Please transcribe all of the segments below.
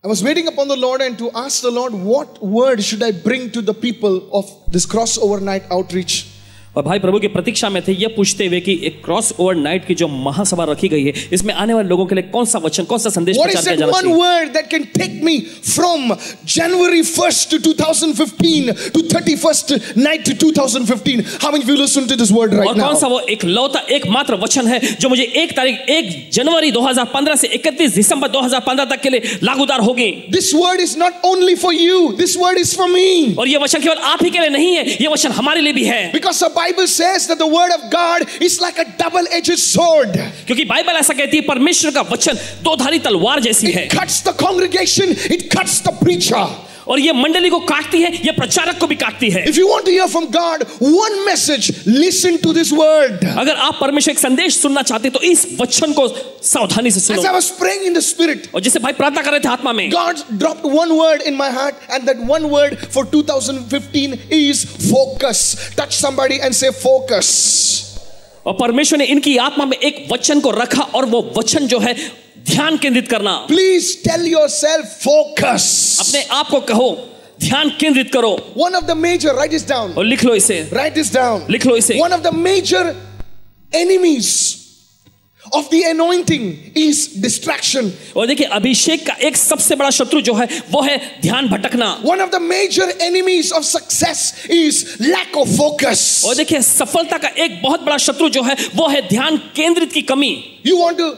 I was waiting upon the Lord and to ask the Lord, what word should I bring to the people of this crossover night outreach? और भाई प्रभु की प्रतीक्षा में थे ये पूछते हुए कि एक क्रॉस ओवर नाइट की जो महासभा रखी गई है इसमें आने वाले लोगों के लिए कौन सा वचन, कौन सा संदेश प्रचार किया जाना चाहिए? What is that one word that can take me from January 1st to 2015 to 31st night to 2015? How many of you listen to this word right और now? कौन सा वो एकलौता एकमात्र वचन है जो मुझे 1 जनवरी 2015 से 31 दिसंबर 2015 तक के लिए लागूदार होगी? This word is not only for you. This word is for me. और ये वचन केवल आप ही के लिए नहीं है, ये वचन हमारे लिए भी है। Because the Bible says that the word of God is like a double-edged sword. क्योंकि बाइबल ऐसा कहती है परमेश्वर का वचन दो-धारी तलवार जैसी है। It cuts the congregation, it cuts the preacher. और ये मंडली को काटती है, ये प्रचारक को भी काटती है। If you want to hear from God one message, listen to this word. अगर आप परमेश्वर एक संदेश सुनना चाहते हैं तो इस वचन को सावधानी से सुनो। As I was praying in the spirit, और जैसे भाई प्रार्थना कर रहे थे आत्मा में, God dropped one word in my heart, and that one word for 2015 is focus. Touch somebody and say focus. और परमेश्वर ने इनकी आत्मा में एक वचन को रखा और वो वचन जो है ध्यान केंद्रित करना। Please tell yourself focus. अपने आप को कहो ध्यान केंद्रित करो। One of the major, write this down. और लिख लो इसे। Write this down. लिख लो इसे। One of the major enemies of the anointing is distraction. और देखिए अभिषेक का एक सबसे बड़ा शत्रु जो है वो है ध्यान भटकना। One of the major enemies of success is lack of focus. और देखिए सफलता का एक बहुत बड़ा शत्रु जो है वो है ध्यान केंद्रित की कमी। You want to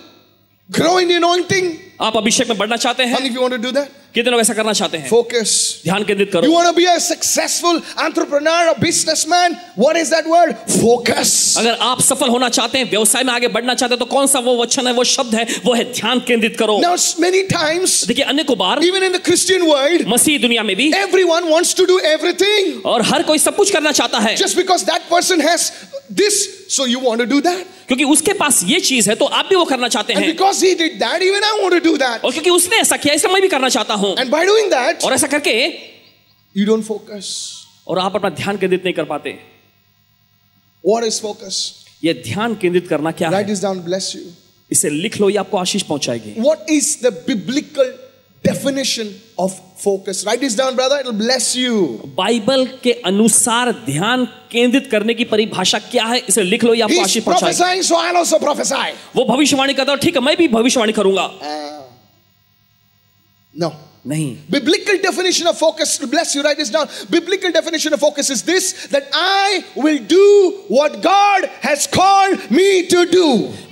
grow in the anointing? आप अभिषेक में बढ़ना चाहते हैं? How many of you want to do that? कितने लोग ऐसा करना चाहते हैं? Focus. ध्यान केंद्रित करो। You want to be a successful entrepreneur, a businessman? What is that word? Focus. अगर आप सफल होना चाहते हैं, व्यवसाय में आगे बढ़ना चाहते हैं तो कौन सा वो वचन है, वो शब्द है, वो है ध्यान केंद्रित करो। Now many times, देखिए अनेकों बार even in the Christian world, मसीह दुनिया में भी everyone wants to do everything. और हर कोई सब कुछ करना चाहता है। Just because that person has this, so you want to do that. क्योंकि उसके पास ये चीज है तो आप भी वो करना चाहते And हैं। because he did that, even I want to do that. और क्योंकि उसने ऐसा किया इसलिए मैं भी करना चाहता हूँ। And by doing that, और ऐसा करके you don't focus. और आप अपना ध्यान केंद्रित नहीं कर पाते। What is focus? ये ध्यान केंद्रित करना क्या है? Write this down, bless you. इसे लिख लो, ये आपको आशीष पहुंचाएगी। What is the biblical definition of focus? Write this down, brother, it'll bless you. Bible के अनुसार ध्यान केंद्रित करने की परिभाषा क्या है, इसे लिख लो, ये आपको He's आशीष पहुंचाएगी। prophesying, so I'll also prophesy. वो भविष्यवाणी करता है, ठीक है मैं भी भविष्यवाणी करूंगा। No. नहीं। Biblical definition of focus, bless you, write this down. Biblical definition of focus is this, that I will do what God has called me to do.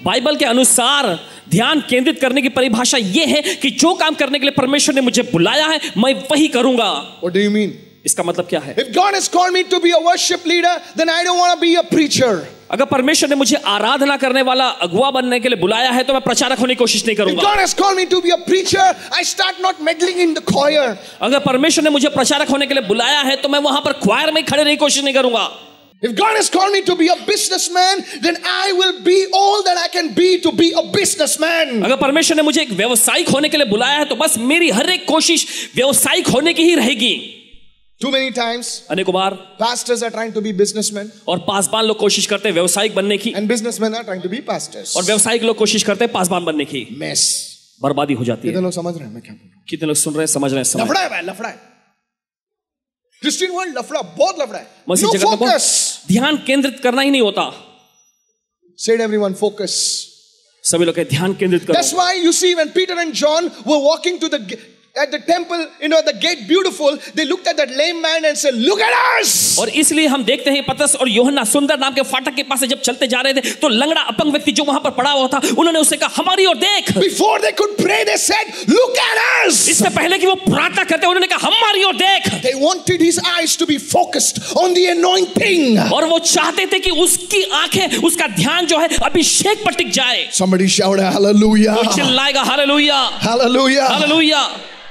Bible के अनुसार ध्यान केंद्रित करने की परिभाषा यह है कि जो काम करने के लिए परमेश्वर ने मुझे बुलाया है मैं वही करूंगा। What do you mean? इसका मतलब क्या है? If God has called me to be a worship leader, then I don't want to be a preacher. अगर परमेश्वर ने मुझे आराधना करने वाला अगुवा बनने के लिए बुलाया है तो मैं प्रचारक होने की कोशिश नहीं If करूंगा। God has called me to be a preacher, I start not meddling in the choir. अगर परमेश्वर ने मुझे प्रचारक होने के लिए बुलाया है तो मैं वहां पर ख्वायर में खड़े रहने की कोशिश नहीं करूंगा। If God has called me to be a businessman, then I will be all that I can be to be a businessman. अगर परमेश्वर ने मुझे एक व्यवसायिक होने के लिए बुलाया है तो बस मेरी हर एक कोशिश व्यवसायिक होने की ही रहेगी। Too many times, अनेकों बार pastors are trying to be businessmen, और पासबान लोग कोशिश करते हैं व्यवसायिक बनने की, and businessmen are trying to be pastors. और व्यवसायिक लोग कोशिश करते हैं पासबान बनने की। Mess. बर्बादी हो जाती कितने है। लोग समझ रहे हैं मैं क्या बोल रहा हूं? कितने लोग सुन रहे हैं, समझ रहे हैं? समझ लफड़ा है भाई, लफड़ा है। Christian world लफड़ा, बहुत लफड़ा है। मसीह No जगत में बहुत focus. ध्यान केंद्रित करना ही नहीं होता। Said everyone, focus. सभी लोग कहते हैं, ध्यान केंद्रित करो। That's why you see when Peter and John were walking to at the temple, the gate beautiful, they looked at that lame man and said, look at us. और इसलिए हम देखते हैं पतरस और यूहन्ना सुंदर नाम के फाटक के पास से जब चलते जा रहे थे तो लंगड़ा अपंग व्यक्ति जो वहां पर पड़ा हुआ था उन्होंने उससे कहा हमारी ओर देख। Before they could pray, they said, look at us. इससे पहले कि वो प्रार्थना करते उन्होंने कहा हमारी ओर देख। They wanted his eyes to be focused on the anointing. और वो चाहते थे कि उसकी आंखें, उसका ध्यान जो है अभिषेक पर टिक जाए। Somebody shout hallelujah. वो चिल्लाएगा हालेलुया, Hallelujah. हालेलुया।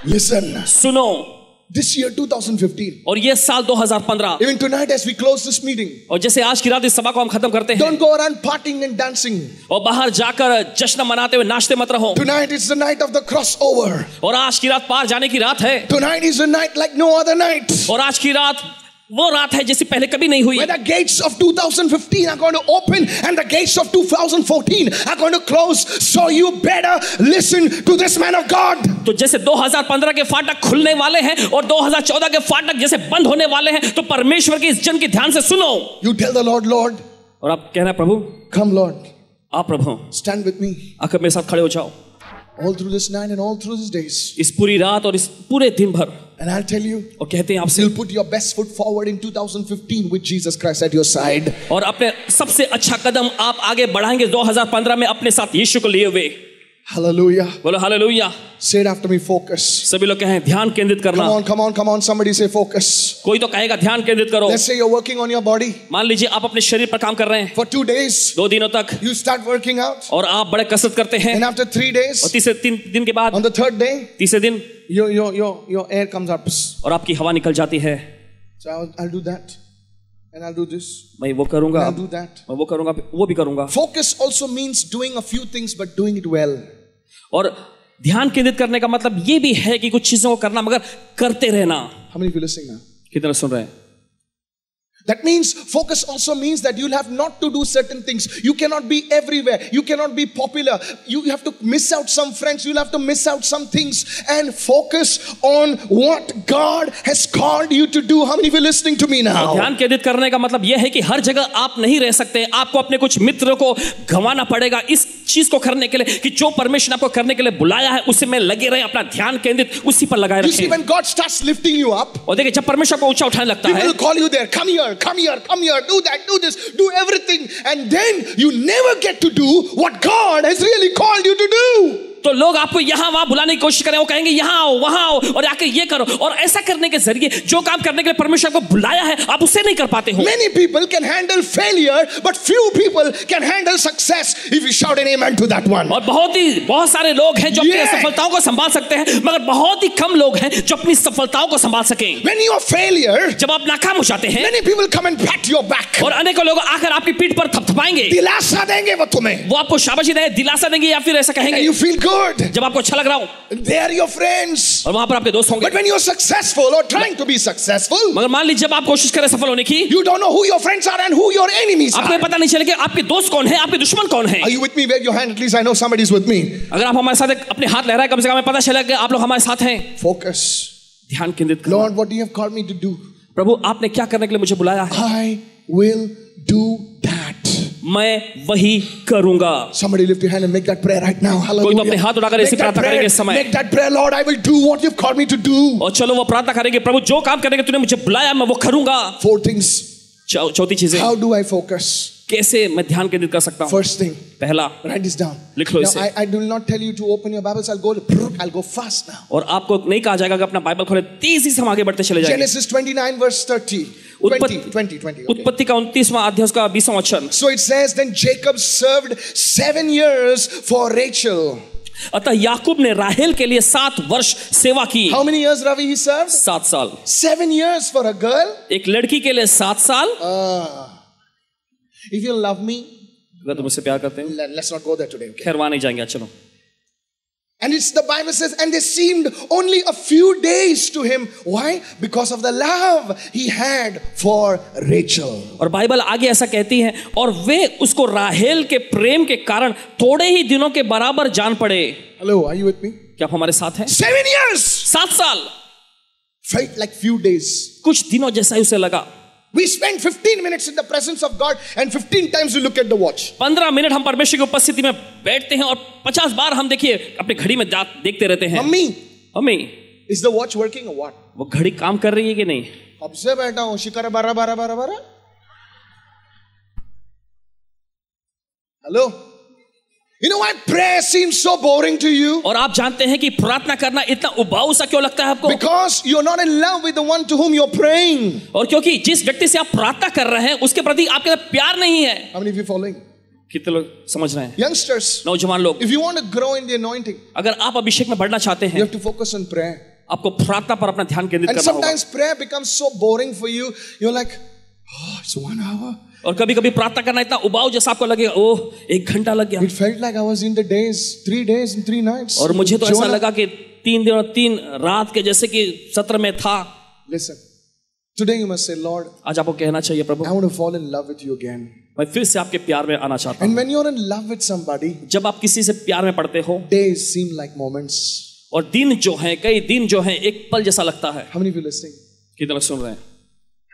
Listen. सुनो, This year 2015. और ये साल 2015, Even tonight as we close this meeting, और जैसे आज की रात इस सभा को हम खत्म करते हैं, don't go around partying and dancing. और बाहर जाकर जश्न मनाते हुए नाचते मत रहो। Tonight is the night of the crossover. और आज की रात पार जाने की रात है। Tonight is a night like no other night. और आज की रात वो रात है जैसी पहले कभी नहीं हुई। Where the gates of 2015 are going to open and the gates of 2014 are going to close. So you better listen to this man of God. तो जैसे 2015 के फाटक खुलने वाले हैं और 2014 के फाटक जैसे बंद होने वाले हैं, तो परमेश्वर के इस जन की ध्यान से सुनो। You tell the Lord, Lord, और आप कहना, प्रभु, come Lord, आप प्रभु stand with me आकर मेरे साथ खड़े हो जाओ, all through this night and all through these days. इस पूरी रात और इस पूरे दिन भर। And I'll tell you, और कहते हैं आपसे, you'll put your best foot forward in 2015 with Jesus Christ at your side. और अपने सबसे अच्छा कदम आप आगे बढ़ाएंगे 2015 में अपने साथ यीशु को लिए हुए। Hallelujah. बोलो hallelujah. Say it after me, focus. सभी लोग कहें ध्यान केंद्रित करना। Come on, come on, come on. Somebody say focus. कोई तो कहेगा ध्यान केंद्रित करो। Let's say you're working on your body. मान लीजिए आप अपने शरीर पर काम कर रहे हैं For 2 days. 2 दिनों तक, You start working out. और आप बड़े कसरत करते हैं, And after 3 days, और तीसरे 3 दिन के बाद, on the 3rd day, तीसरे दिन your air comes up. और आपकी हवा निकल जाती है। So I'll do that. And I'll do this. मैं वो करूंगा, I'll do that. मैं वो करूंगा, वो भी करूंगा। Focus also means doing a few things but doing it well. और ध्यान केंद्रित करने का मतलब ये भी है कि कुछ चीजों को करना मगर करते रहना। How many of you listening now? कितना सुन रहे हैं? That means focus also means that you'll have not to do certain things. You cannot be everywhere. You cannot be popular. You have to miss out some friends. You'll have to miss out some things and focus on what God has called you to do. How many of you listening to me now? ध्यान केंद्रित करने का मतलब यह है कि हर जगह आप नहीं रह सकते। आपको अपने कुछ मित्रों को गंवाना पड़ेगा इस चीज को करने के लिए कि जो परमेश्वर ने आपको करने के लिए बुलाया है उसी में लगे रहे, अपना ध्यान केंद्रित उसी पर लगाए You see, रखें। when God starts lifting you up, और देखिए जब परमेश्वर को ऊंचा उठाने लगता He है, will call you there. Come here, come here, come here. Do that, do this, do everything. And then you never get to do what God has really called you to do. तो लोग आपको यहाँ वहां बुलाने की कोशिश करें, वो कहेंगे यहाँ आओ, वहां आओ और आके ये करो, और ऐसा करने के जरिए जो काम करने के लिए परमेश्वर को बुलाया है आप उसे नहीं कर पाते हो। Many people can handle failure, but few people can handle success. If you shout an amen to that one. और बहुत सारे लोग हैं जो अपनी सफलताओं को संभाल सकते हैं, मगर बहुत ही कम लोग हैं जो अपनी सफलताओं को संभाल सकें। When you are failure, जब आप नाकाम हो जाते हैं, many people come and pat your back. और अनेकों लोग आकर आपकी पीठ पर थपथपाएंगे, दिलासा देंगे वो तुम्हें, वो आपको शाबाशी देंगे, दिलासा देंगे, या फिर ऐसा and कहेंगे you feel good. जब आपको अच्छा लग रहा हो, They are your friends. और वहां पर आपके दोस्त होंगे। But when you're successful or trying to be successful, मगर मान लीजिए जब आप कोशिश करें सफल होने की, you don't know who your friends are and who your enemies आपको are. पता नहीं चलेगा आपके दोस्त कौन है, आपके दुश्मन कौन है। Are you with me? Wave your hand. At least I know somebody's with me. अगर आप हमारे साथ अपने हाथ लहराए, कम से कम हमें पता चलेगा कि आप लोग हमारे साथ हैं। Focus. ध्यान केंद्रित करो। Lord, what do you have called me to do? प्रभु आपने क्या करने के लिए मुझे बुलाया है, I will do that. मैं वही करूंगा। Somebody lift your hand and make that prayer right now. कोई तो Hallelujah. अपने हाथ उठाकर ऐसी प्रार्थना करेंगे इस समय। Make that prayer, Lord. I will do what you've called me to do. और चलो वो प्रार्थना करेंगे, प्रभु जो काम करने के तूने मुझे बुलाया मैं वो करूंगा। 4 things. चौथी चीजें, How do I focus? कैसे मैं ध्यान केंद्रित कर सकता हूँ? First thing. पहला, Write this down. लिख लो Now, इसे। I will not tell you to open your Bibles. I'll go fast now. और आपको नहीं कहा जाएगा कि अपना बाइबल खोले, तेजी से हम आगे बढ़ते चले जाएंगे। Genesis 29 verse 30. 20. Okay. उत्पत्ति का 29वां अध्याय उसका 20वां वचन। So it says, then Jacob served 7 years for Rachel. अतः याकूब ने राहेल के लिए 7 वर्ष सेवा की। How many years, Ravi, he served? 7 साल। 7 years for a girl? एक लड़की के लिए 7 साल। If you love me, अगर तुम मुझसे प्यार करते हो, let's not go there today. Okay? खैर वहां नहीं जाएंगे, चलो। And it's the Bible says, and they seemed only a few days to him. Why? Because of the love he had for Rachel. और बाइबल आगे ऐसा कहती है, और वे उसको राहेल के प्रेम के कारण थोड़े ही दिनों के बराबर जान पड़े। Hello, are you with me? क्या आप हमारे साथ हैं? 7 years. 7 साल Felt like few days. कुछ दिनों जैसा ही उसे लगा। We spend 15 minutes in the presence of God and 15 times we look at the watch. 15 minute हम परमेश्वर की उपस्थिति में बैठते हैं और 50 बार हम देखिए अपने घड़ी में देखते रहते हैं। Mummy, mummy, is the watch working or what? वो घड़ी काम कर रही है कि नहीं? अब से बैठा हूं, शिकार 12. Hello? You know why prayer seems so boring to you? और आप जानते हैं कि प्रार्थना करना इतना उबाऊ सा क्यों लगता है आपको? Because you're not in love with the one to whom you're praying. और क्योंकि जिस व्यक्ति से आप प्रार्थना कर रहे हैं उसके प्रति आपके अंदर प्यार नहीं है। How many of you following? कितने लोग समझ रहे हैं? Youngsters, नौजवान लोग, if you want to grow in the anointing, अगर आप अभिषेक में बढ़ना चाहते you हैं, have to focus on prayer. आपको प्रार्थना पर अपना ध्यान केंद्रित And करना होगा। sometimes prayer becomes so boring for you. You're like, oh, it's 1 hour. और कभी कभी प्रार्थना करना इतना उबाऊ जैसा आपको लगेगा, ओह 1 घंटा लग गया। It felt like I was in the days, 3 days and 3 nights. और मुझे तो ऐसा लगा कि 3 दिन और 3 रात के जैसे कि सत्र में था। Listen, Today you must say, Lord, आज आपको कहना चाहिए प्रभु I want to fall in love with you again. मैं फिर से आपके प्यार में आना चाहता And हूँ। when you're in love with somebody, जब आप किसी से प्यार में पड़ते हो days seem like moments. और दिन जो है, कई दिन जो है एक पल जैसा लगता है। How many of you listening? कितने लोग सुन रहे हैं?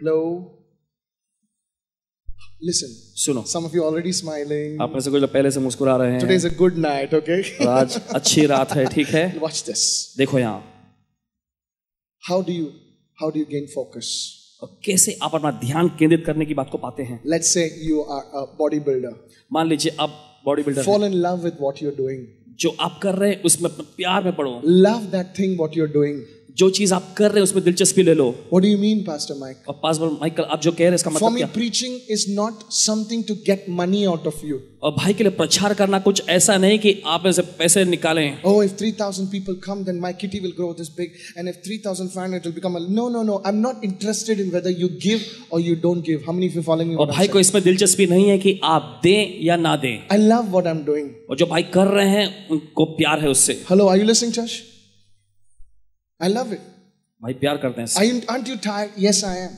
Hello? Listen. सुनो, Some of you already smiling. आप में से कुछ लोग पहले से मुस्कुरा रहे Today हैं is a good night, okay? और आज अच्छी रात है, ठीक है? Watch this. देखो यहाँ, How do you gain focus? और कैसे आप अपना ध्यान केंद्रित करने की बात को पाते हैं। Let's say you are a bodybuilder. मान लीजिए आप body builder Fall in love with what you're doing. जो आप कर रहे हैं उसमें अपने प्यार में पड़ो। Love that thing what you're doing. जो चीज आप कर रहे हैं उसमें दिलचस्पी ले लो। What do you mean, Pastor Mike? और पास्टर माइकल आप जो कह रहे हैं इसका For मतलब me, क्या? preaching is not something to get money out of you. और भाई के लिए प्रचार करना कुछ ऐसा नहीं कि आप ऐसे पैसे निकालें। Oh, if 3,000 people come, then my kitty will grow this big. And if 3,500, it will become a... No. I'm not interested in whether you give or you don't give. How many of you following me? और भाई को इसमें दिलचस्पी नहीं है कि आप दें या ना दें। I love what I'm doing. और जो भाई कर रहे हैं उनको प्यार है उससे। Hello, are you listening, church? I love it. भाई प्यार करते हैं। Aren't you tired? Yes, I am.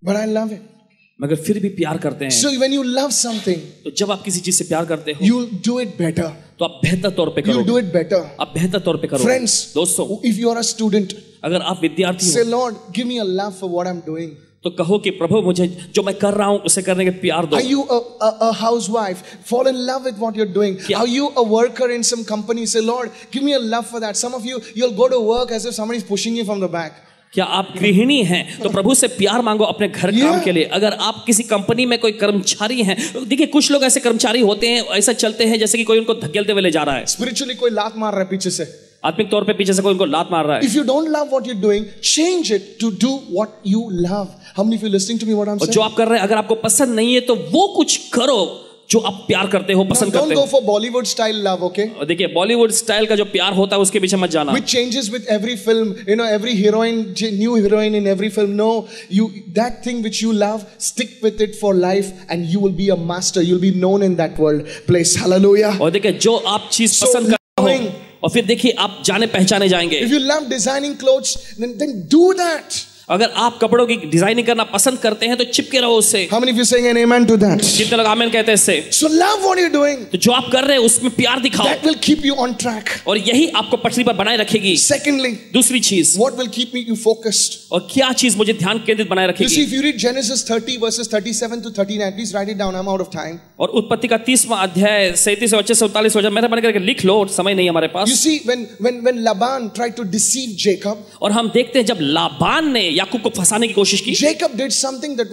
But I love it. मगर फिर भी प्यार करते हैं। So when you love something, तो जब आप किसी चीज से प्यार करते हो you'll do it better. तो आप बेहतर तौर पे You'll do करोगे। it better. आप बेहतर तौर पे करोगे। Friends, दोस्तों, if you are a student, अगर आप विद्यार्थी say, हो Lord, give me a love for what I'm doing. तो कहो कि प्रभु मुझे जो मैं कर रहा हूं उसे करने के प्यार दो। Are you a housewife? Fall in love with what you're doing. Are you a worker in some company? Say, Lord, give me a love for that. Some of you, you'll go to work as if somebody's pushing you from the back. क्या आप गृहिणी हैं तो प्रभु से प्यार मांगो अपने घर काम के लिए। अगर आप किसी कंपनी में कोई कर्मचारी हैं, देखिए कुछ लोग ऐसे कर्मचारी होते हैं, ऐसा चलते हैं जैसे कि कोई उनको धकेलते हुए ले जा रहा है। Spiritually, कोई लात मार रहा है पीछे से. आत्मिक तौर पे पीछे से कोई उनको लात मार रहा है। If you don't love what you're doing, change it to do what you love. How many of you listening to me? What I'm और saying? जो आप कर रहे हैं अगर आपको पसंद नहीं है तो वो कुछ करो जो आप प्यार करते हो, पसंद Don't करते go हो। for Bollywood style love, okay? और देखिए बॉलीवुड स्टाइल का जो प्यार होता है उसके पीछे मत जाना। Which changes with every film. You know, every heroine, new heroine in every film. No, that thing which you love, stick with it for life, and you will be a master. You'll be known in that world place. Hallelujah. और देखिए जो आप चीज So पसंद करते loving. हो और फिर देखिए आप जाने पहचाने जाएंगे। If you love designing clothes, then do that. अगर आप कपड़ों की डिजाइनिंग करना पसंद करते हैं तो चिपके रहो उससे। How many of you saying an amen to that? कितने लोग आमीन कहते हैं इससे? So love what you're doing. तो जो आप कर रहे हैं उसमें प्यार दिखाओ That will keep you on track. और यही आपको पटरी पर बनाए रखेगी। Secondly, दूसरी चीज, what will keep you focused? और क्या चीज मुझे ध्यान केंद्रित बनाए You see, रखेगी? if you read Genesis 30 verses 37 to 39, please write it down. I'm out of time. और उत्पत्ति का 30वां अध्याय 37 से 39 हो जाए, मेरे मन करके लिख लो, समय नहीं हमारे You pass. see, when Laban tried to deceive Jacob, और हम देखते हैं जब लाबान ने याकूब को फंसाने की कोशिश की, Jacob did something that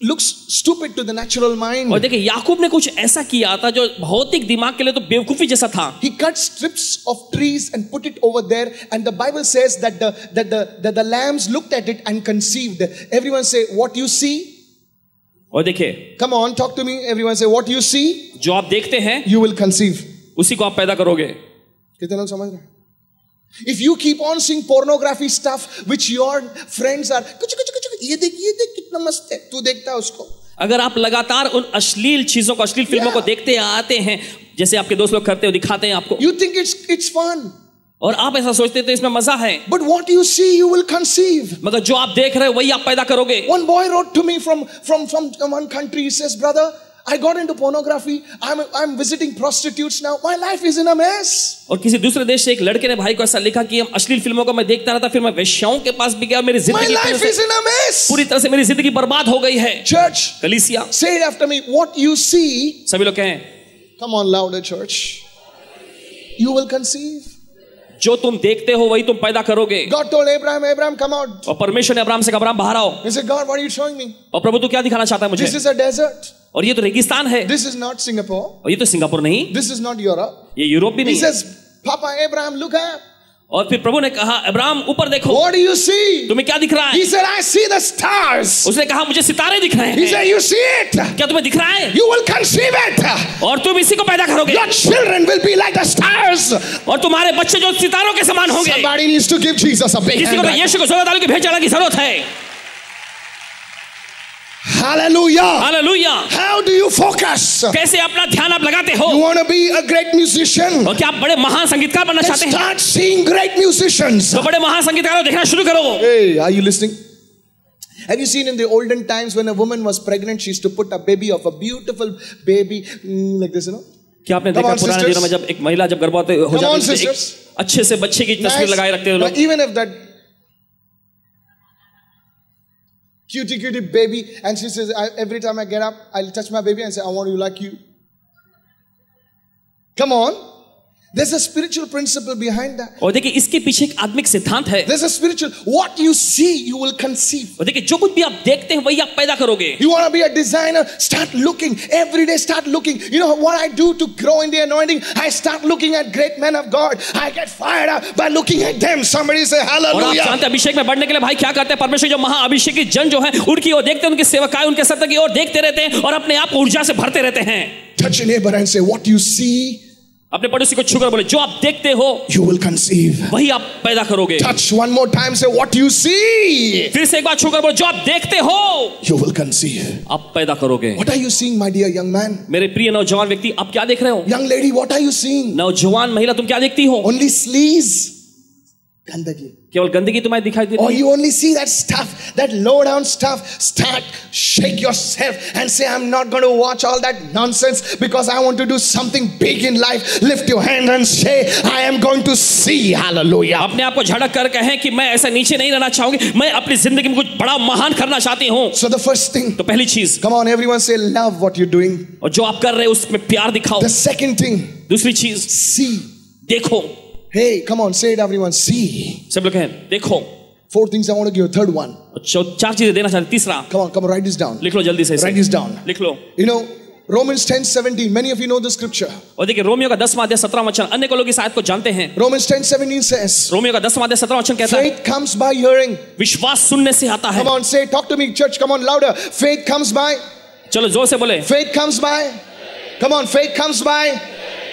looks stupid to the natural mind. और देखिए याकूब ने कुछ ऐसा किया था जो भौतिक दिमाग के लिए तो बेवकूफी जैसा था। He cut strips of trees and put it over there, and the Bible says that the lambs looked at it and conceived. Everyone say, what you see? और देखिए, Come on, talk to me. Everyone say, what you see, जो आप देखते हैं you will conceive. उसी को आप पैदा करोगे। कितने लोग समझ रहे हैं? If you keep on seeing pornography stuff which your friends are कुछ ये देख कितना मस्त है, तू देखता है उसको। अगर आप लगातार उन अश्लील चीजों को, अश्लील फिल्मों को देखते आते हैं, जैसे आपके दोस्त लोग करते हो, दिखाते हैं आपको, You think it's fun, और आप ऐसा सोचते तो इसमें मजा है, but what you see you will conceive. मगर जो आप देख रहे हो वही आप पैदा करोगे। One boy wrote to me from one country. He says, brother, I got into pornography. I'm visiting prostitutes now. My life is in a mess. और किसी दूसरे देश से एक लड़के ने भाई को ऐसा लिखा कि हम अश्लील फिल्मों को मैं देखता रहता, फिर मैं वेश्याओं के पास भी गया, मेरी My जिंदगी life is in a mess. पूरी तरह से मेरी जिंदगी बर्बाद हो गई है। Church, कलीसिया, say it after me. What you see, सभी लोग कहें, come on louder, church. You will conceive. जो तुम देखते हो वही तुम पैदा करोगे। God told Abraham, come out. और परमेश्वर ने अब्राहम से कहा, अब्राहम बाहर आओ। He said, God, what are you showing me? और प्रभु तू क्या दिखाना चाहता है मुझे? This is a desert. और ये तो रेगिस्तान है, This is not Singapore. और ये तो सिंगापुर नहीं, This is not Europe. ये यूरोप भी He नहीं है। says, Papa Abraham, look up. और फिर प्रभु ने कहा, अब्राहम ऊपर देखो, What do you see? तुम्हें क्या दिख रहा He है? said, I see the stars. उसने कहा मुझे सितारे दिख रहे He हैं। said, you see it. क्या तुम्हें दिख रहा है? You will conceive it. और तुम इसी को पैदा करोगे, Your children will be like the stars. और तुम्हारे बच्चे जो सितारों के समान होंगे। Somebody needs to give Jesus a big किसी को hand. तो यीशु को जोरदार ताली की भेंट चढ़ाने की जरूरत है। Hallelujah. Hallelujah. How do you focus? कैसे अपना ध्यान आप लगाते हो? You want to be a great musician? और क्या आप बड़े महान संगीतकार बनना Then चाहते हैं? start seeing great musicians. तो बड़े महान संगीतकारों को देखना शुरू करो। Hey, are you listening? Have you seen in the olden times when a woman was pregnant, she used to put a baby of a beautiful baby like this, you know? क्या आपने देखा पुराने दिनों में जब एक महिला जब गर्भवती हो जाती है, एक अच्छे से बच्चे की तस्वीर लगाए रखते हैं लोग। Even if that cutie baby, and she says, every time I get up, I'll touch my baby and say, I want you like you. Come on. There's a spiritual principle behind that. और देखिए इसके पीछे एक आत्मिक सिद्धांत है। There's a spiritual, what you see, you will conceive. और देखिए जो कुछ भी आप देखते हैं वही आप पैदा करोगे। You want to be a designer? Start looking every day. Start looking. You know what I do to grow in the anointing? I start looking at great men of God. I get fired up by looking at them. Somebody say hallelujah. और आप जानते हैं अभिषेक में बढ़ने के लिए भाई क्या करते हैं? परमेश्वर जो महाअभिषेकी जन जो है उनकी ओर देखते हैं, उनकी सेवकाएं उनके सत्य की ओर देखते रहते हैं और अपने आप को ऊर्जा से भरते रहते हैं। Touch your neighbor and say, what you see, अपने पड़ोसी को छूकर बोले जो आप देखते हो you will conceive. वही आप पैदा करोगे। Touch one more time, say what you see, फिर से एक बार छूकर बोले जो आप देखते हो you will conceive. आप पैदा करोगे। What are you seeing, my dear young man? मेरे प्रिय नौजवान व्यक्ति, आप क्या देख रहे हो? Young lady, what are you seeing? नौजवान महिला, तुम क्या देखती हो? Only sleaze, gandagi. केवल गंदगी तुम्हें दिखाई दे रही Or है? you only see that stuff, that low down stuff. Start, shake yourself and say, I'm not going to watch all that nonsense because I want to do something big in life. Lift your hand and say, I am going to see. Hallelujah. अपने आप को झड़क कर कहें कि मैं ऐसा नीचे नहीं रहना चाहूंगी, मैं अपनी जिंदगी में कुछ बड़ा महान करना चाहती हूँ। So the first thing, तो पहली चीज, come on, everyone say, love what you're doing. और जो आप कर रहे हो उसमें प्यार दिखाओ। The second thing, दूसरी चीज, see. देखो। Hey, come on, say it, everyone. See. सब लोग कहें देखो। 4 things I want to give. Third one. चार चीजें देना चाहते। तीसरा, Come on, write this down. लिख लो जल्दी से इसे। Write this down. लिख लो। You know, Romans 10:17. Many of you know the scripture. और देखिए रोमियो का 10वां अध्याय 17वां वचन, अन्य को लोग इस आयत को जानते हैं। Romans 10:17 says, रोमियो का 10वां अध्याय 17वां वचन कहता है, faith comes by hearing. विश्वास सुनने से आता है। Come on, say, talk to me, church. Come on, louder. Faith comes by. चलो जोर से बोले। Faith comes by. Come on, faith comes by.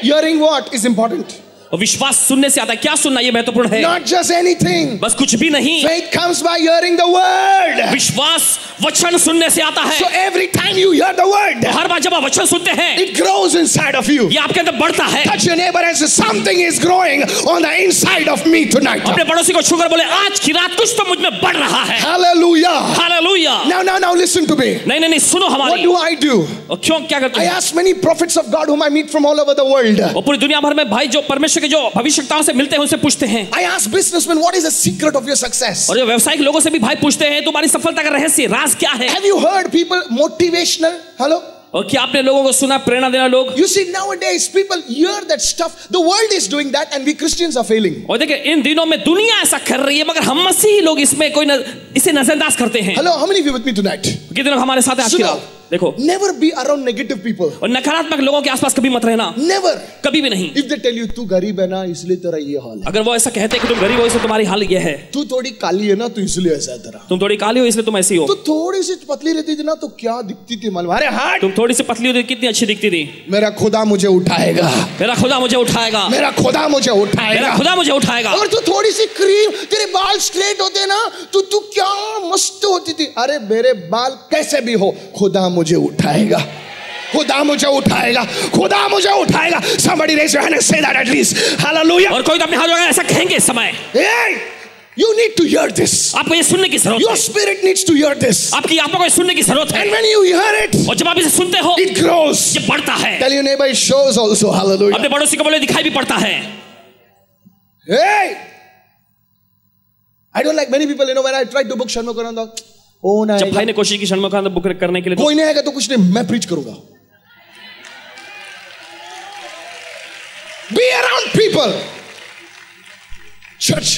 Hearing what is important? और विश्वास सुनने से आता है। क्या सुनना ये महत्वपूर्ण है? Not just anything. बस कुछ भी नहीं। Faith comes by hearing the word. विश्वास वचन सुनने से आता है। So every time you hear the word, हर बार जब आप वचन सुनते हैं, it grows inside of you. ये आपके अंदर बढ़ता है। Touch your neighbor and say, something is growing on the inside of me tonight. अपने पड़ोसी को छूकर बोले आज की रात कुछ तो मुझ में बढ़ रहा है। Hallelujah. Hallelujah. Now listen to me. नहीं सुनो What हमारी। do I do? और क्यों क्या करते I हैं? ask many prophets of God whom I meet from all over the world. और पूरी दुनिया भर में भाई जो परमेश्वर के जो भविष्यवक्ताओं से मिलते हैं उनसे पूछते हैं। I ask businessmen, what is the secret of your success? और जो व्यावसायिक लोगों से भी भाई पूछते हैं तुम्हारी सफलता का रहस्य राज क्या है? Have you heard people motivational? Hello? और क्या आपने लोगों को सुना प्रेरणा देना लोग? You see, nowadays people hear that stuff. The world is doing that and we Christians are failing. और देखिए इन दिनों में दुनिया ऐसा कर रही है मगर हम मसीही लोग इसमें इसे नजरअंदाज करते हैं। Hello, how many of you with me tonight? कितने लोग हमारे साथ हैं आज की रात? देखो, never be around negative people. और नकारात्मक लोगों के आसपास कभी मत रहना। Never. कभी भी नहीं। If they tell you तू गरीब है ना इसलिए तेरा ये हाल है, अगर वो ऐसा कहते हैं कि तुम गरीब हो इसलिए तुम्हारी हाल ये है, तू थोड़ी काली है ना तो इसलिए ऐसा है तेरा, तुम थोड़ी काली हो इसलिए तुम ऐसी हो, तू थोड़ी सी पतली रहती थी ना तो क्या दिखती थी मालूम? अरे हाँ, तुम थोड़ी सी पतली होती कितनी अच्छी दिखती थी। मेरा खुदा मुझे उठाएगा, मेरा खुदा मुझे उठाएगा, मेरा खुदा मुझे मेरा उठाएगा, खुदा मुझे उठाएगा। अगर तू थोड़ी सी क्रीम, तेरे बाल स्ट्रेट होते ना तो तू क्या मस्त होती थी। अरे मेरे बाल कैसे भी हो, खुदा मुझे उठाएगा, खुदा मुझे उठाएगा, खुदा मुझे उठाएगा। Somebody raise your hand and say that at least. Hallelujah. और कोई तो अपने हाथ जोड़कर ऐसा कहेंगे इस समय। Hey, you need to hear this. आपको ये सुनने की जरूरत Your है। spirit needs to hear this. आपकी आत्मा को ये सुनने की जरूरत है। And when you hear it, और जब आप इसे सुनते हो it grows. ये बढ़ता है। Tell your neighbor it shows also. Hallelujah. अपने पड़ोसी को बोले दिखाई भी पड़ता है। Hey, I don't like many people, when I tried to book Shanmukananda, oh ना जब भाई ने कोशिश की षण्मुखानंद बुक करने के लिए, कोई नहीं आएगा तो कुछ नहीं, मैं प्रीच करूंगा। Be around people. Church,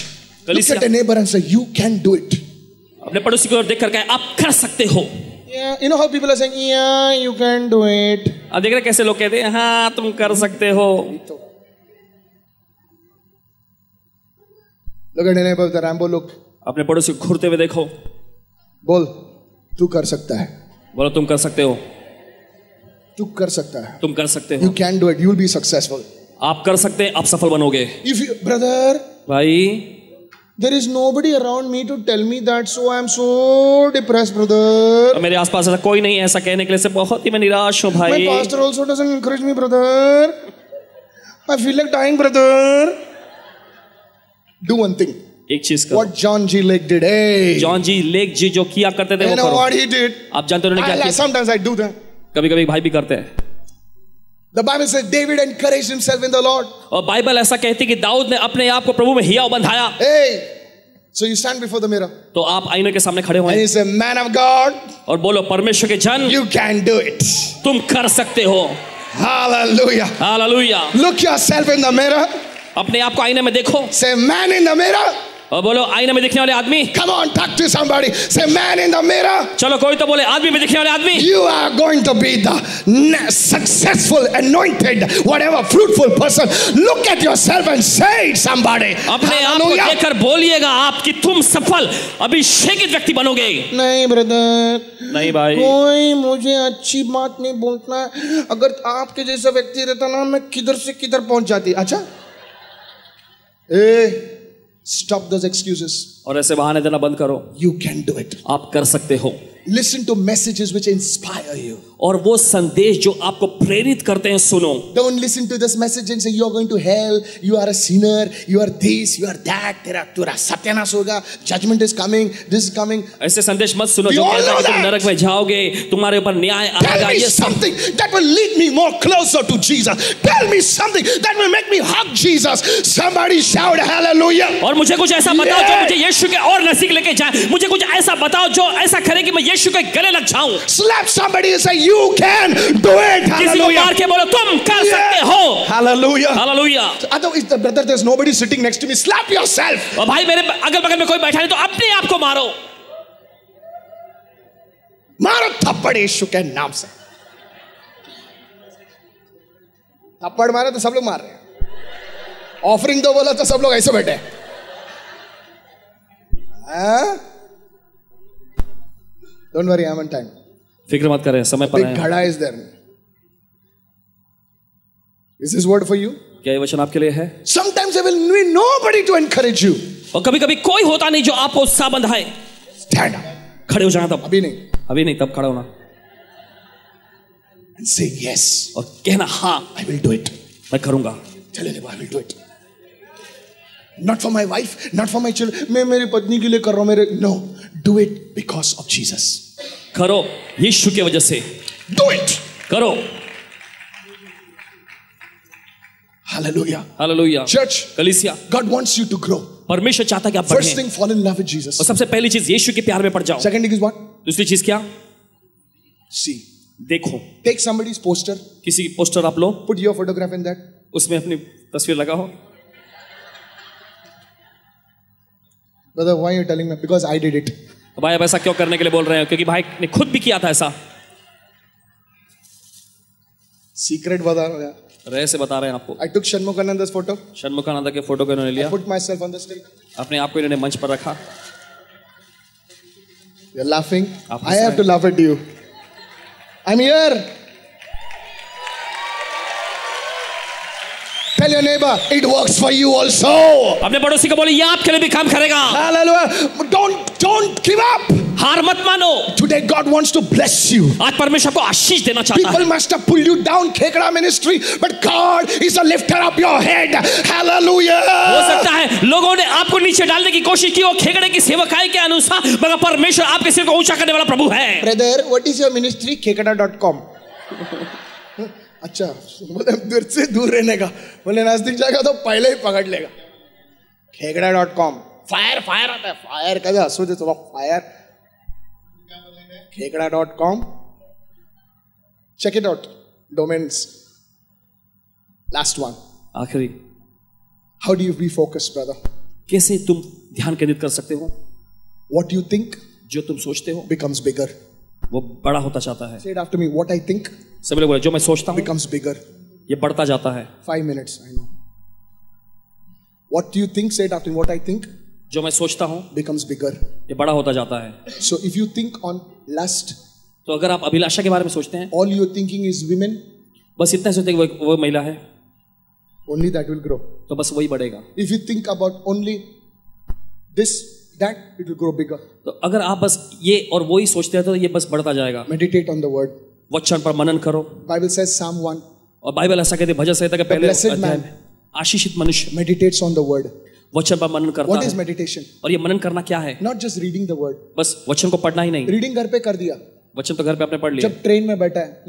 look at the neighbor and say, you can do it. अपने पड़ोसी की ओर देख कर कहें आप कर सकते हो। Yeah, you know how people are saying, yeah, you can do it. आप देख रहे कैसे लोग कहते हैं हाँ तुम कर सकते हो। Look at the neighbor with the Rambo look. अपने पड़ोसी को घूरते हुए देखो, बोल तू कर सकता है, बोलो तुम कर सकते हो, तू कर सकता है, तुम कर सकते हो, you can do it, you will be successful. आप कर सकते हैं, आप सफल बनोगे। If you, brother, भाई There is nobody around me to tell me that, so I am so depressed, brother. और मेरे आसपास ऐसा कोई नहीं है ऐसा कहने के लिए से बहुत ही मैं निराश हूँ My भाई। pastor also doesn't encourage me, brother. I feel like dying, brother. Do one thing. एक चीज करो। What John G. Lake did. Hey. John G Lake ji जो किया करते थे वो You know करो। what he did? आप जानते हो उन्होंने क्या किया? Sometimes I do that. कभी कभी भाई भी करते हैं। The Bible says David encouraged himself in the Lord. और बाइबल ऐसा कहती है कि दाऊद ने अपने आप को प्रभु में हियाव बंधाया। Hey. So you stand before the mirror. तो आप आईने के सामने खड़े हुए And you say, man of God. और बोलो परमेश्वर के जन You can do it. तुम कर सकते हो। Hallelujah. Hallelujah. Look yourself in the mirror. अपने आप को आईने में देखो Say, man in the mirror. और बोलो आईने में दिखने वाले आदमी। Come on, talk to somebody. Say, man in the mirror. चलो कोई तो बोले आदमी में दिखने वाले आदमी। You are going to be the successful, anointed, whatever, fruitful person. Look at yourself and say it, somebody. अपने आप को देखकर बोलिएगा आप कि तुम सफल अभिषेकित व्यक्ति बनोगे। नहीं ब्रदर, नहीं भाई, कोई मुझे अच्छी बात नहीं बोलता है। अगर आपके जैसा व्यक्ति रहता ना, मैं किधर से किधर पहुंच जाती। अच्छा, stop those excuses. और ऐसे बहाने देना बंद करो। You can do it. आप कर सकते हो। Listen to messages which inspire you. और वो संदेश जो आपको प्रेरित करते हैं सुनो। Don't listen to this message and say you are going to hell, you are a sinner, you are this, you are that, तेरा सत्यानाश होगा, judgment is coming, this is coming. ऐसे संदेश मत सुनो जो कहता है कि तुम नरक में जाओगे, तुम्हारे ऊपर न्याय आएगा। Tell me something that will lead me more closer to Jesus. Tell me something that will make me hug Jesus. Somebody shout hallelujah. और मुझे कुछ ऐसा बताओ जो मुझे यीशु के और नजदीक लेके जाए। मुझे कुछ ऐसा बताओ जो ऐसा करे कि मैं यीशु के गले लग जाऊं। Slap somebody and say you can do it. किसी को मार के बोलो तुम कर सकते हो। Hallelujah. Hallelujah. Otherwise, brother, there's nobody sitting next to me. Slap yourself. और भाई मेरे अगल बगल में कोई बैठा नहीं तो अपने आप को मारो। मारो थप्पड़ यीशु के नाम से। थप्पड़ मारे तो सब लोग मार रहे हैं। ऑफरिंग तो बोला तो सब लोग ऐसे बैठे हैं। Don't worry, I'm on time. फिक्र मत करें, समय पर Big घड़ा is there. Is this word for you? क्या ये वचन आपके लिए है? Sometimes there will be nobody to encourage you. और कभी कभी कोई होता नहीं जो आपको उत्साह बंधाए। Stand up. खड़े हो जाना तब। अभी नहीं, तब खड़ा होना। And say yes. और कहना हाँ, I will do it. मैं करूंगा। Tell him I will do it. Not for my wife, not for my children. मैं मेरी पत्नी के लिए कर रहा हूँ मेरे। No, do it because of Jesus. करो यीशु की वजह से। Do it. करो। Hallelujah. हालेलुया। Church, कलीसिया, God wants you to grow. परमेश्वर चाहता है कि आप First बढ़ें। thing, fall in love with Jesus. और सबसे पहली चीज यीशु के प्यार में पड़ जाओ। Second thing is what? दूसरी चीज क्या? See. देखो। Take somebody's poster. किसी की पोस्टर आप लो, Put your photograph in that. उसमें अपनी तस्वीर लगाओ। Brother, why are you telling me? Because I did it. भाई अब ऐसा क्यों करने के लिए बोल रहे हो? क्योंकि भाई ने खुद भी किया था ऐसा। Secret बता रहा हूँ। रहस्य बता रहे हैं आपको। I took Shanmugananda's photo. Shanmukhananda के फोटो को इन्होंने लिया, I put myself on the stage. अपने आप को इन्होंने मंच पर रखा। You're laughing. आप I have to laugh at you. I'm here. Tell your neighbor, it works for you also. अपने पड़ोसी को बोले ये आपके लिए भी काम करेगा। Hallelujah. Don't give up. हार मत मानो। Today God wants to bless you. आज परमेश्वर को आशीष देना चाहता है। People must have pulled you down, Khekra ministry, but God is a lifter up your head. Hallelujah. हो सकता है लोगों ने आपको नीचे डालने की कोशिश की हो खेगड़े की सेवकाई के अनुसार, मगर परमेश्वर आपके सिर को ऊंचा करने वाला प्रभु है। Brother, what is your ministry? Khekra.com. अच्छा, बोले दूर से दूर रहने का, बोले नजदीक जाएगा तो पहले ही पकड़ लेगा। Khekra.com. फायर आता है, फायर का हंसो दे तो fire. Khekra.com. Check it out. Domains. Last one. आखिरी, How do you be focused, brother? कैसे तुम ध्यान केंद्रित कर सकते हो? What you think जो तुम सोचते हो becomes bigger. वो बड़ा होता जाता है। Say it after me. What I think सभी लोग बोले जो मैं सोचता हूँ becomes bigger. ये बढ़ता जाता है। 5 minutes, I know. What do you think? Say it after me. What I think जो मैं सोचता हूँ becomes bigger. ये बड़ा होता जाता है। So if you think on lust, तो अगर आप अभिलाषा के बारे में सोचते हैं, all you're thinking is women, बस इतना सोचते हैं कि वो महिला है, only that will grow. तो बस वही बढ़ेगा। If you think about only this, that, it will grow bigger. तो अगर आप बस ये और वो ही सोचते रहते हो तो ये बस बढ़ता जाएगा। Meditate on the word. वचन पर मनन करो। Bible says Psalm 1. और बाइबल ऐसा कहती है भजन संहिता के पहले blessed अध्याय man में, आशीषित मनुष्य meditates on the word. वचन पर मनन करता What is है। meditation? और ये मनन करना क्या है? Not just reading the word. बस वचन को पढ़ना ही नहीं। Reading घर पे कर दिया। वचन तो घर पे आपने पढ़ लिया। जब ट्रेन में बैठा है,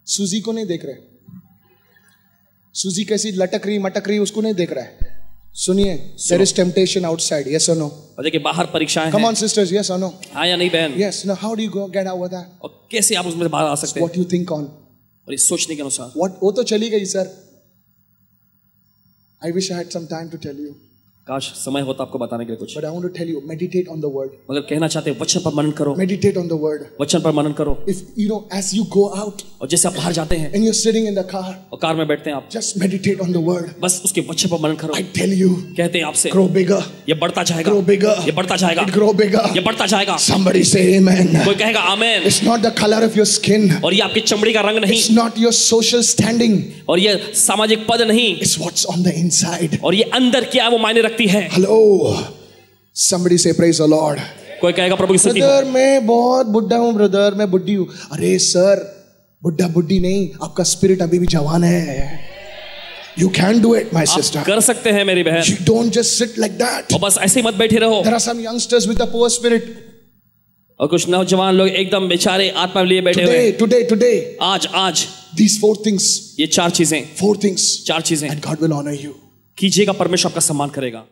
सूजी को नहीं देख रहे, सूजी कैसी लटक रही मटक रही उसको नहीं देख रहा है। सुनिए, there is temptation outside, yes or no? और देखिए बाहर परीक्षाएं हैं। Come on sisters, yes or no? हाँ या नहीं बहन? Yes. Now how do you go get over that? और कैसे आप उसमें से बाहर आ सकते हैं? What you think on? और ये सोचने के अनुसार। What? वो तो चली गई sir. I wish I had some time to tell you, काश समय होता आपको बताने के लिए कुछ। but I want to tell you, meditate on the word. मगर कहना चाहते हैं वचन पर मनन करो। Meditate on the word. वचन पर मनन करो। If you know, as you go out और जैसे आप बाहर जाते हैं and you're sitting in the car, और कार में बैठते हैं आप, just meditate on the word. बस उसके वचन पर मनन करो। I tell you, कहते हैं आपसे grow bigger, ये बढ़ता जाएगा, grow bigger, ये बढ़ता जाएगा, it grow bigger. ये बढ़ता जाएगा। Somebody say amen. कोई कहेगा आमेन। It's not the color of your skin. और ये आपकी चमड़ी का रंग नहीं, It's not your social standing. और ये सामाजिक पद नहीं, It's what's on the inside. और ये अंदर क्या वो मायने रखती है। Hello. Somebody say praise the Lord. कोई कहेगा प्रभु की स्तुति हो। ब्रदर मैं बहुत बुढ़ा हूँ, ब्रदर मैं बुढ़ी हूँ। अरे सर, बुढ़ा बुढ़ी नहीं, आपका स्पिरिट अभी भी जवान है। You can do it, my sister. आप कर सकते हैं मेरी बहन। You don't just sit like that. और बस ऐसे ही मत बैठे रहो। There are some youngsters with a poor spirit. और कुछ नौजवान लोग एकदम बेचारे आत्मा लिए बैठे हुए। Today. आज These 4 things. ये 4 चीजें, 4 things. 4 चीजें And God will honor you. कीजिएगा, परमेश्वर आपका सम्मान करेगा।